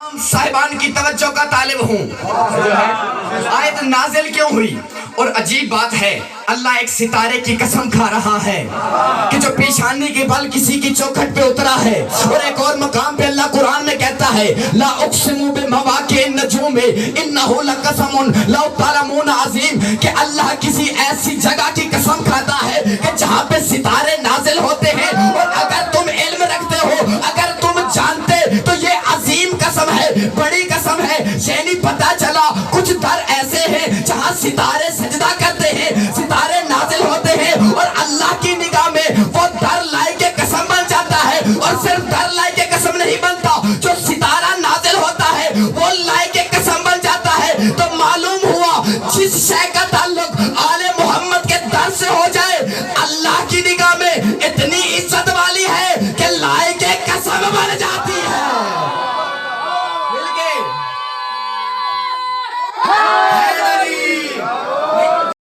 साहिबान की तवज्जो का तालिब हूँ। आयत नाजिल क्यों हुई? और अजीब बात है, अल्लाह एक सितारे की कसम खा रहा है कि जो पेशानी के बल किसी की चौखट पे उतरा है। और एक और मकाम पे अल्लाह कुरान में कहता है, ला उक़्सिमु बिमवाक़िअन नजूम इन्नहु लक़समुन लौ तअलमून अज़ीम, कि अल्लाह किसी ऐसी जगह की कसम खाता है कि जहाँ पे सितारे नाजिल होते हैं। और अगर तुम इल्म रखते हो, अगर तुम जानते, तो ये अजीम कसम है, बड़ी कसम है। ये नहीं पता चला कुछ दर ऐसे हैं जहाँ सितारे सजदा करते हैं, सितारे नाजिल होते हैं, और अल्लाह की निगाह में वो दर लाई के कसम बन जाता है। और सिर्फ दर लाई के कसम नहीं बनता, जो सितारा नाजिल होता है वो लाई के कसम बन जाता है। तो मालूम हुआ जिस शय का ताल्लुक आले मोहम्मद के दर से हो जाए, अल्लाह की निगाह में इतनी इज्जत वाली है कि लाई के कसम बन जाती है। मिल गए?